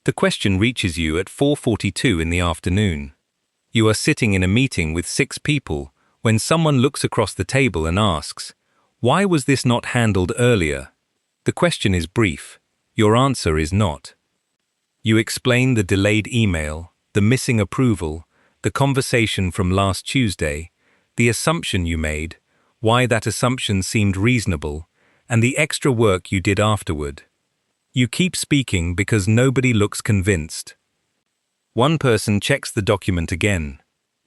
The question reaches you at 4:42 in the afternoon. You are sitting in a meeting with 6 people when someone looks across the table and asks, "Why was this not handled earlier?" The question is brief. Your answer is not. You explain the delayed email, the missing approval, the conversation from last Tuesday, the assumption you made, why that assumption seemed reasonable, and the extra work you did afterward. You keep speaking because nobody looks convinced. One person checks the document again.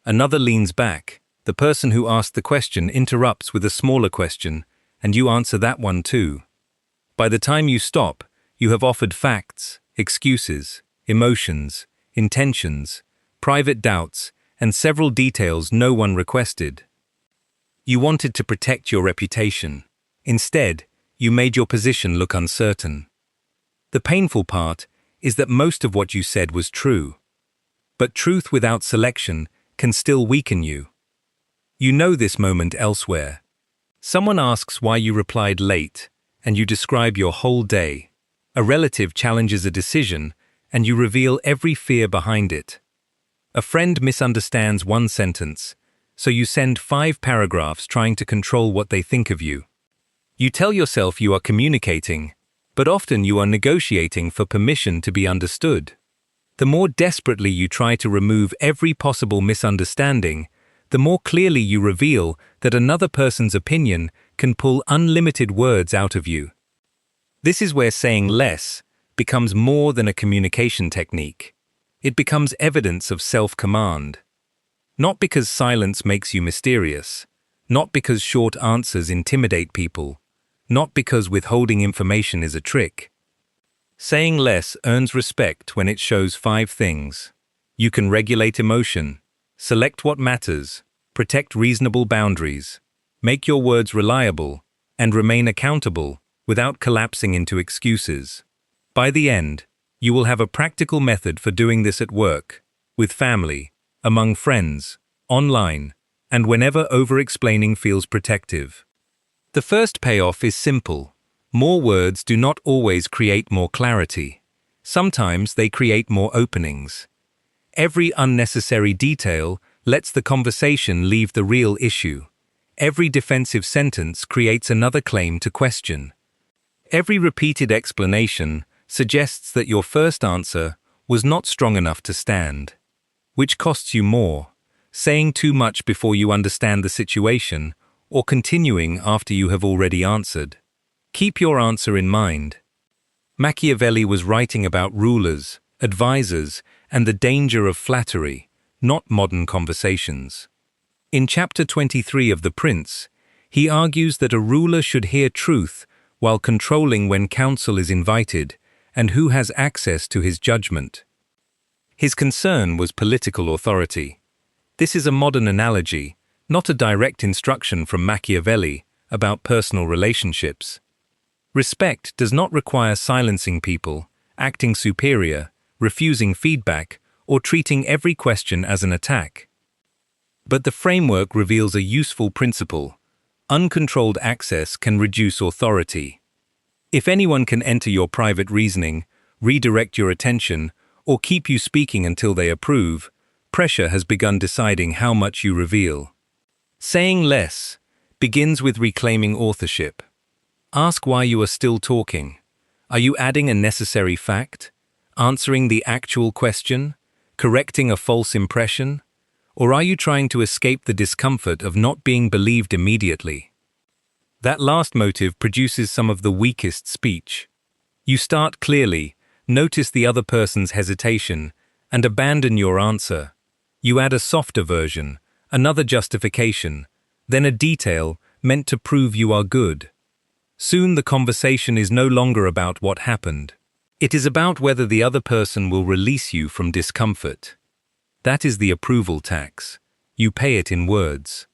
Another leans back. The person who asked the question interrupts with a smaller question, and you answer that one too. By the time you stop, you have offered facts, excuses, emotions, intentions, private doubts, and several details no one requested. You wanted to protect your reputation. Instead, you made your position look uncertain. The painful part is that most of what you said was true. But truth without selection can still weaken you. You know this moment elsewhere. Someone asks why you replied late, and you describe your whole day. A relative challenges a decision, and you reveal every fear behind it. A friend misunderstands one sentence, so you send 5 paragraphs trying to control what they think of you. You tell yourself you are communicating, but often you are negotiating for permission to be understood. The more desperately you try to remove every possible misunderstanding, the more clearly you reveal that another person's opinion can pull unlimited words out of you. This is where saying less becomes more than a communication technique. It becomes evidence of self-command. Not because silence makes you mysterious, not because short answers intimidate people, not because withholding information is a trick. Saying less earns respect when it shows 5 things. You can regulate emotion, select what matters, protect reasonable boundaries, make your words reliable, and remain accountable without collapsing into excuses. By the end, you will have a practical method for doing this at work, with family, among friends, online, and whenever overexplaining feels protective. The first payoff is simple. More words do not always create more clarity. Sometimes they create more openings. Every unnecessary detail lets the conversation leave the real issue. Every defensive sentence creates another claim to question. Every repeated explanation suggests that your first answer was not strong enough to stand. Which costs you more, saying too much before you understand the situation, or continuing after you have already answered. Keep your answer in mind. Machiavelli was writing about rulers, advisors, and the danger of flattery, not modern conversations. In chapter 23 of The Prince, he argues that a ruler should hear truth while controlling when counsel is invited and who has access to his judgment. His concern was political authority. This is a modern analogy, not a direct instruction from Machiavelli about personal relationships. Respect does not require silencing people, acting superior, refusing feedback, or treating every question as an attack. But the framework reveals a useful principle. Uncontrolled access can reduce authority. If anyone can enter your private reasoning, redirect your attention, or keep you speaking until they approve, pressure has begun deciding how much you reveal. Saying less begins with reclaiming authorship. Ask why you are still talking. Are you adding a necessary fact? Answering the actual question? Correcting a false impression? Or are you trying to escape the discomfort of not being believed immediately? That last motive produces some of the weakest speech. You start clearly, notice the other person's hesitation, and abandon your answer. You add a softer version, another justification, then a detail meant to prove you are good. Soon the conversation is no longer about what happened. It is about whether the other person will release you from discomfort. That is the approval tax. You pay it in words.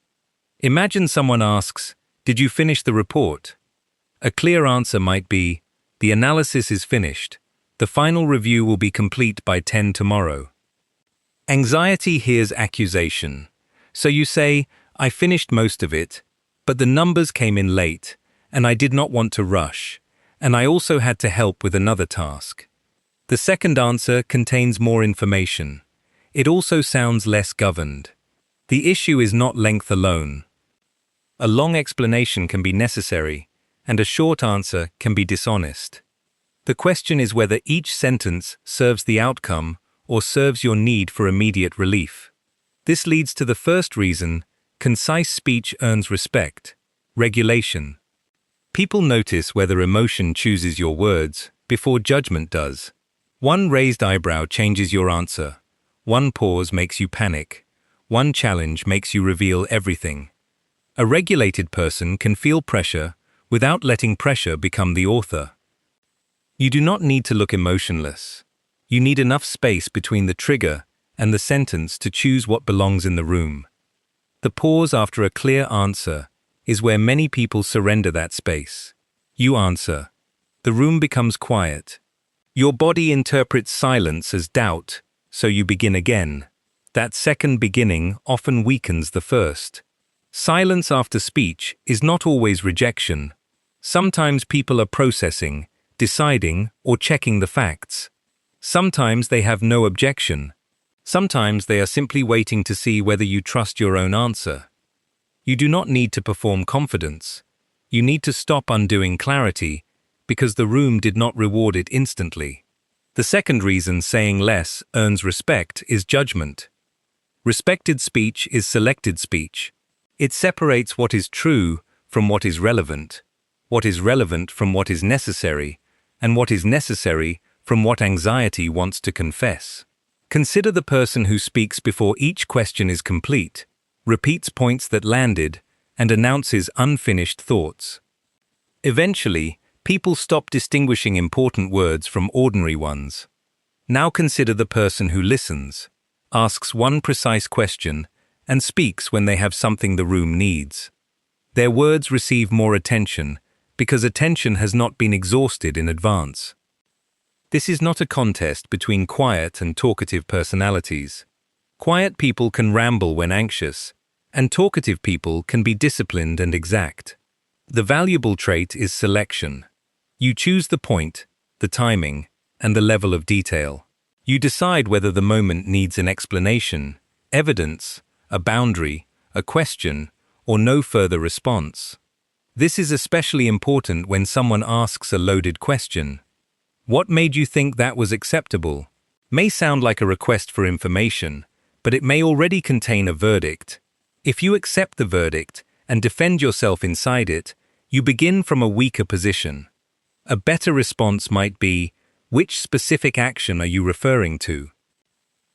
Imagine someone asks, "Did you finish the report?" A clear answer might be, "The analysis is finished. The final review will be complete by 10 tomorrow." Anxiety hears accusation. So you say, "I finished most of it, but the numbers came in late, and I did not want to rush, and I also had to help with another task." The second answer contains more information. It also sounds less governed. The issue is not length alone. A long explanation can be necessary, and a short answer can be dishonest. The question is whether each sentence serves the outcome or serves your need for immediate relief. This leads to the first reason: concise speech earns respect. Regulation. People notice whether emotion chooses your words before judgment does. One raised eyebrow changes your answer. One pause makes you panic. One challenge makes you reveal everything. A regulated person can feel pressure without letting pressure become the author. You do not need to look emotionless. You need enough space between the trigger and the sentence to choose what belongs in the room. The pause after a clear answer is where many people surrender that space. You answer. The room becomes quiet. Your body interprets silence as doubt, so you begin again. That second beginning often weakens the first. Silence after speech is not always rejection. Sometimes people are processing, deciding, or checking the facts. Sometimes they have no objection. Sometimes they are simply waiting to see whether you trust your own answer. You do not need to perform confidence. You need to stop undoing clarity because the room did not reward it instantly. The second reason saying less earns respect is judgment. Respected speech is selected speech. It separates what is true from what is relevant from what is necessary, and what is necessary from what anxiety wants to confess. Consider the person who speaks before each question is complete, repeats points that landed, and announces unfinished thoughts. Eventually, people stop distinguishing important words from ordinary ones. Now consider the person who listens, asks one precise question, and speaks when they have something the room needs. Their words receive more attention because attention has not been exhausted in advance. This is not a contest between quiet and talkative personalities. Quiet people can ramble when anxious, and talkative people can be disciplined and exact. The valuable trait is selection. You choose the point, the timing, and the level of detail. You decide whether the moment needs an explanation, evidence, a boundary, a question, or no further response. This is especially important when someone asks a loaded question. What made you think that was acceptable? May sound like a request for information, but it may already contain a verdict. If you accept the verdict and defend yourself inside it, you begin from a weaker position. A better response might be, which specific action are you referring to?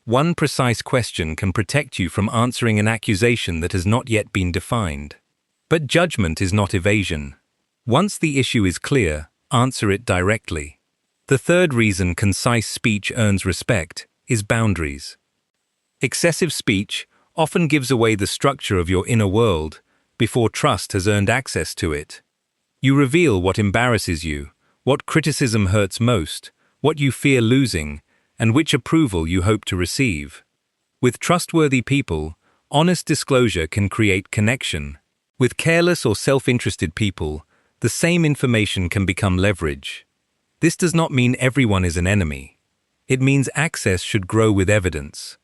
One precise question can protect you from answering an accusation that has not yet been defined. But judgment is not evasion. Once the issue is clear, answer it directly. The third reason concise speech earns respect is boundaries. Excessive speech often gives away the structure of your inner world before trust has earned access to it. You reveal what embarrasses you, what criticism hurts most, what you fear losing, and which approval you hope to receive. With trustworthy people, honest disclosure can create connection. With careless or self-interested people, the same information can become leverage. This does not mean everyone is an enemy. It means access should grow with evidence.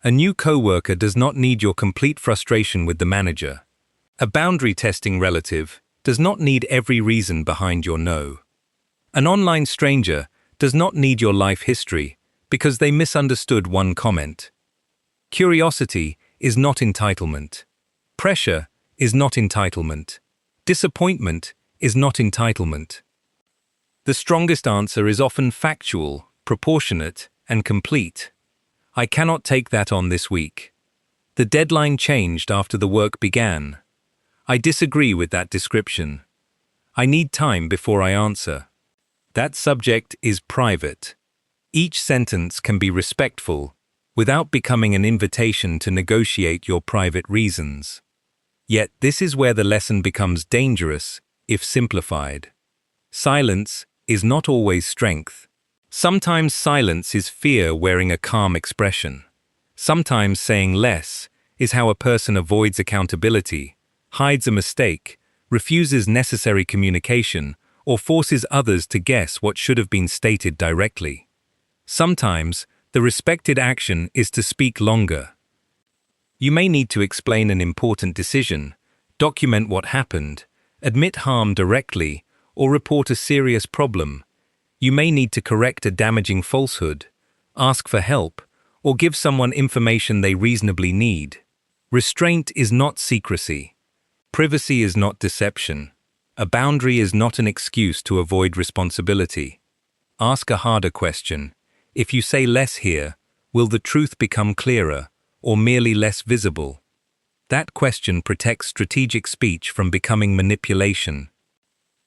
A new coworker does not need your complete frustration with the manager. A boundary-testing relative does not need every reason behind your no. An online stranger does not need your life history because they misunderstood one comment. Curiosity is not entitlement. Pressure is not entitlement. Disappointment is not entitlement. The strongest answer is often factual, proportionate, and complete. I cannot take that on this week. The deadline changed after the work began. I disagree with that description. I need time before I answer. That subject is private. Each sentence can be respectful without becoming an invitation to negotiate your private reasons. Yet this is where the lesson becomes dangerous if simplified. Silence is not always strength. Sometimes silence is fear wearing a calm expression. Sometimes saying less is how a person avoids accountability, hides a mistake, refuses necessary communication, or forces others to guess what should have been stated directly. Sometimes, the respected action is to speak longer. You may need to explain an important decision, document what happened, admit harm directly, or report a serious problem. You may need to correct a damaging falsehood, ask for help, or give someone information they reasonably need. Restraint is not secrecy. Privacy is not deception. A boundary is not an excuse to avoid responsibility. Ask a harder question. If you say less here, will the truth become clearer, or merely less visible? That question protects strategic speech from becoming manipulation.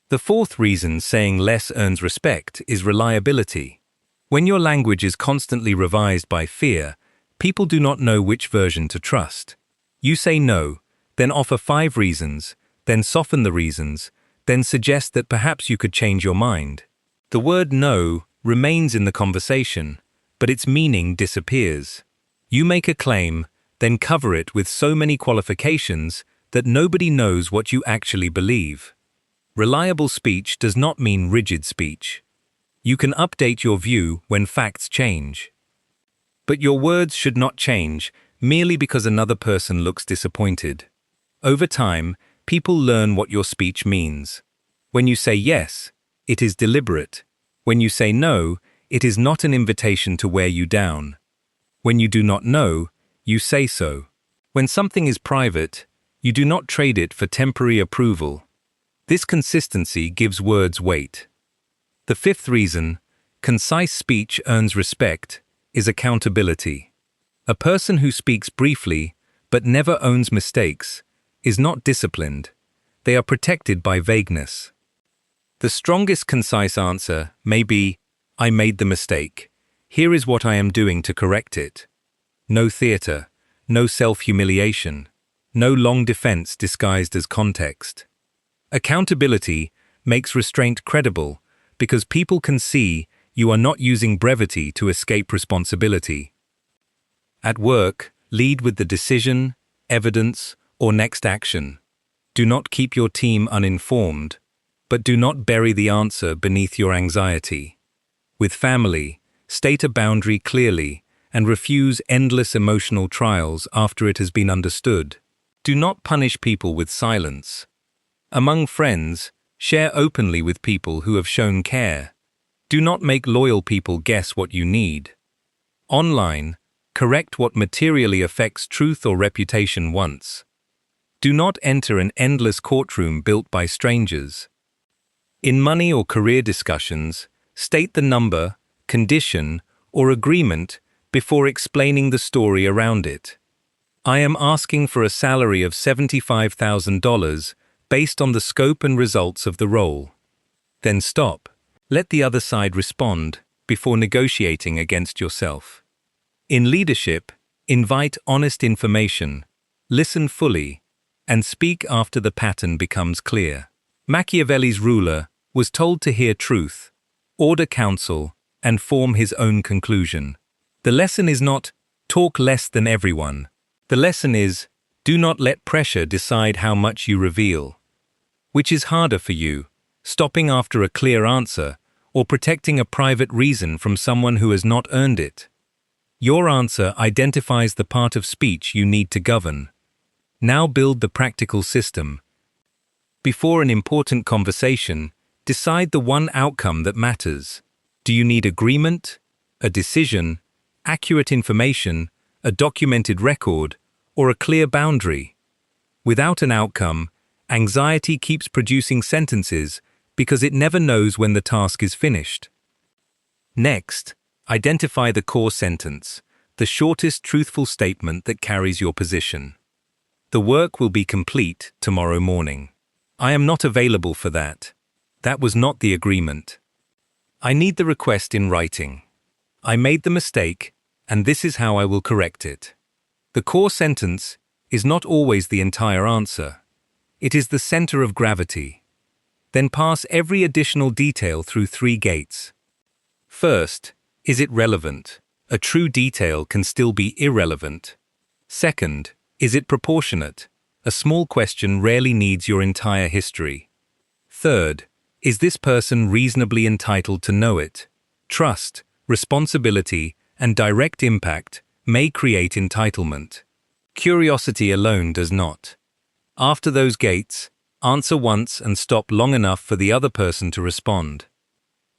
The fourth reason saying less earns respect is reliability. When your language is constantly revised by fear, people do not know which version to trust. You say no, then offer 5 reasons, then soften the reasons, then suggest that perhaps you could change your mind. The word no remains in the conversation, but its meaning disappears. You make a claim, then cover it with so many qualifications that nobody knows what you actually believe. Reliable speech does not mean rigid speech. You can update your view when facts change. But your words should not change merely because another person looks disappointed. Over time, people learn what your speech means. When you say yes, it is deliberate. When you say no, it is not an invitation to wear you down. When you do not know, you say so. When something is private, you do not trade it for temporary approval. This consistency gives words weight. The fifth reason, concise speech earns respect, is accountability. A person who speaks briefly, but never owns mistakes, is not disciplined. They are protected by vagueness. The strongest concise answer may be, "I made the mistake. Here is what I am doing to correct it." No theater, no self-humiliation, no long defense disguised as context. Accountability makes restraint credible because people can see you are not using brevity to escape responsibility. At work, lead with the decision, evidence, or next action. Do not keep your team uninformed, but do not bury the answer beneath your anxiety. With family, state a boundary clearly and refuse endless emotional trials after it has been understood. Do not punish people with silence. Among friends, share openly with people who have shown care. Do not make loyal people guess what you need. Online, correct what materially affects truth or reputation once. Do not enter an endless courtroom built by strangers. In money or career discussions, state the number, condition, or agreement before explaining the story around it. I am asking for a salary of $75,000 based on the scope and results of the role. Then stop. Let the other side respond before negotiating against yourself. In leadership, invite honest information, listen fully, and speak after the pattern becomes clear. Machiavelli's ruler was told to hear truth, order counsel, and form his own conclusion. The lesson is not, talk less than everyone. The lesson is, do not let pressure decide how much you reveal. Which is harder for you, stopping after a clear answer, or protecting a private reason from someone who has not earned it? Your answer identifies the part of speech you need to govern. Now build the practical system. Before an important conversation, decide the one outcome that matters. Do you need agreement, a decision, accurate information, a documented record, or a clear boundary? Without an outcome, anxiety keeps producing sentences because it never knows when the task is finished. Next, identify the core sentence, the shortest truthful statement that carries your position. The work will be complete tomorrow morning. I am not available for that. That was not the agreement. I need the request in writing. I made the mistake, and this is how I will correct it. The core sentence is not always the entire answer. It is the center of gravity. Then pass every additional detail through 3 gates. First, is it relevant? A true detail can still be irrelevant. Second, is it proportionate? A small question rarely needs your entire history. Third, is this person reasonably entitled to know it? Trust, responsibility, and direct impact may create entitlement. Curiosity alone does not. After those gates, answer once and stop long enough for the other person to respond.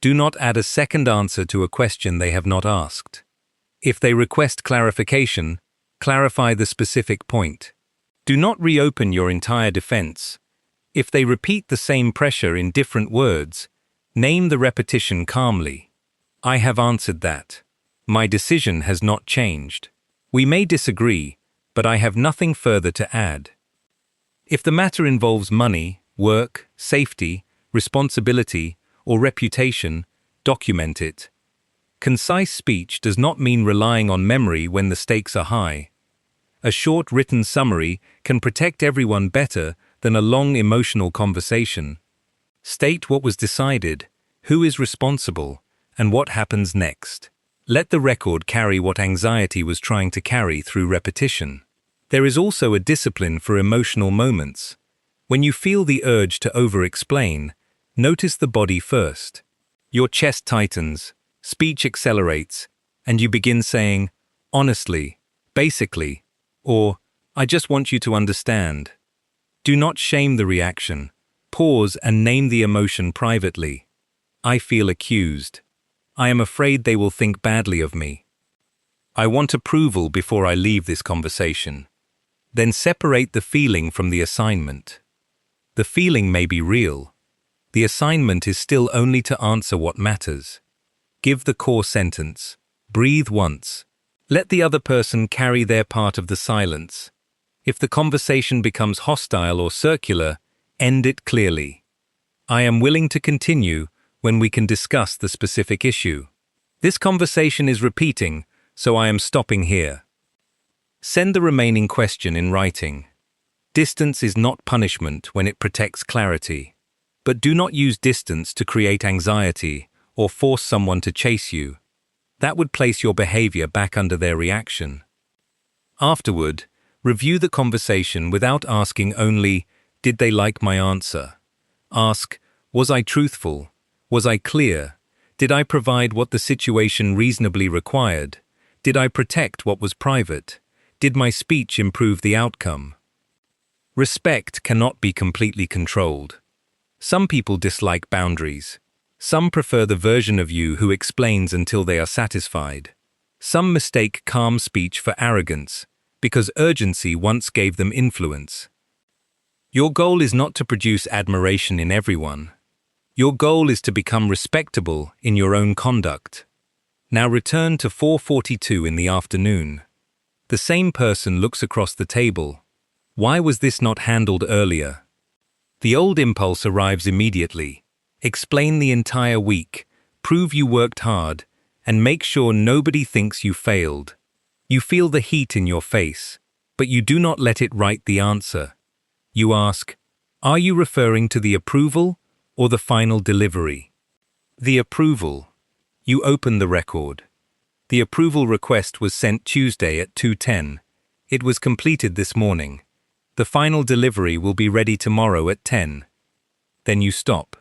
Do not add a second answer to a question they have not asked. If they request clarification, clarify the specific point. Do not reopen your entire defense. If they repeat the same pressure in different words, name the repetition calmly. I have answered that. My decision has not changed. We may disagree, but I have nothing further to add. If the matter involves money, work, safety, responsibility, or reputation, document it. Concise speech does not mean relying on memory when the stakes are high. A short written summary can protect everyone better than a long emotional conversation. State what was decided, who is responsible, and what happens next. Let the record carry what anxiety was trying to carry through repetition. There is also a discipline for emotional moments. When you feel the urge to over-explain, notice the body first. Your chest tightens, speech accelerates, and you begin saying, honestly, basically, or I just want you to understand. Do not shame the reaction. Pause and name the emotion privately. I feel accused. I am afraid they will think badly of me. I want approval before I leave this conversation. Then separate the feeling from the assignment. The feeling may be real. The assignment is still only to answer what matters. Give the core sentence. Breathe once. Let the other person carry their part of the silence. If the conversation becomes hostile or circular, end it clearly. I am willing to continue when we can discuss the specific issue. This conversation is repeating, so I am stopping here. Send the remaining question in writing. Distance is not punishment when it protects clarity. But do not use distance to create anxiety or force someone to chase you. That would place your behavior back under their reaction. Afterward, review the conversation without asking only, did they like my answer? Ask, was I truthful? Was I clear? Did I provide what the situation reasonably required? Did I protect what was private? Did my speech improve the outcome? Respect cannot be completely controlled. Some people dislike boundaries. Some prefer the version of you who explains until they are satisfied. Some mistake calm speech for arrogance, because urgency once gave them influence. Your goal is not to produce admiration in everyone. Your goal is to become respectable in your own conduct. Now return to 4:42 in the afternoon. The same person looks across the table. Why was this not handled earlier? The old impulse arrives immediately. Explain the entire week, prove you worked hard, and make sure nobody thinks you failed. You feel the heat in your face, but you do not let it write the answer. You ask, are you referring to the approval or the final delivery? The approval. You open the record. The approval request was sent Tuesday at 2:10. It was completed this morning. The final delivery will be ready tomorrow at 10. Then you stop.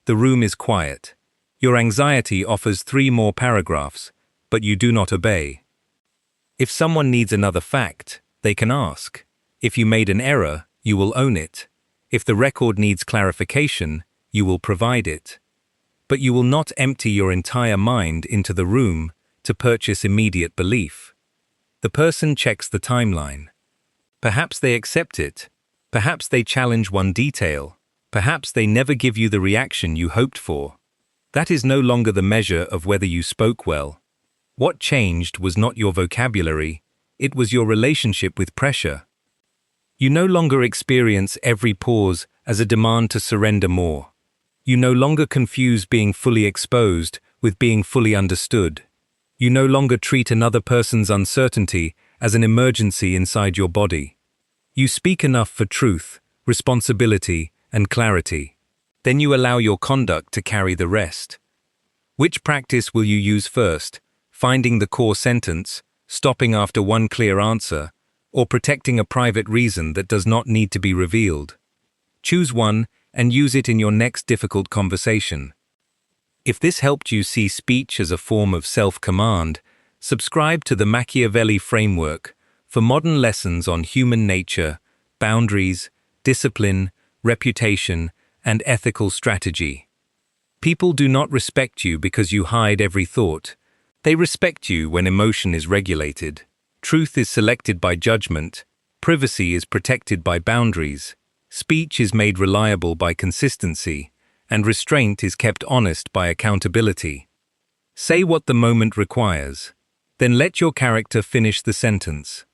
The room is quiet. Your anxiety offers 3 more paragraphs, but you do not obey. If someone needs another fact, they can ask. If you made an error, you will own it. If the record needs clarification, you will provide it. But you will not empty your entire mind into the room to purchase immediate belief. The person checks the timeline. Perhaps they accept it. Perhaps they challenge one detail. Perhaps they never give you the reaction you hoped for. That is no longer the measure of whether you spoke well. What changed was not your vocabulary, it was your relationship with pressure. You no longer experience every pause as a demand to surrender more. You no longer confuse being fully exposed with being fully understood. You no longer treat another person's uncertainty as an emergency inside your body. You speak enough for truth, responsibility, and clarity. Then you allow your conduct to carry the rest. Which practice will you use first? Finding the core sentence, stopping after one clear answer, or protecting a private reason that does not need to be revealed? Choose one and use it in your next difficult conversation. If this helped you see speech as a form of self-command, subscribe to the Machiavelli framework for modern lessons on human nature, boundaries, discipline, reputation, and ethical strategy. People do not respect you because you hide every thought. They respect you when emotion is regulated. Truth is selected by judgment. Privacy is protected by boundaries. Speech is made reliable by consistency, and restraint is kept honest by accountability. Say what the moment requires. Then let your character finish the sentence.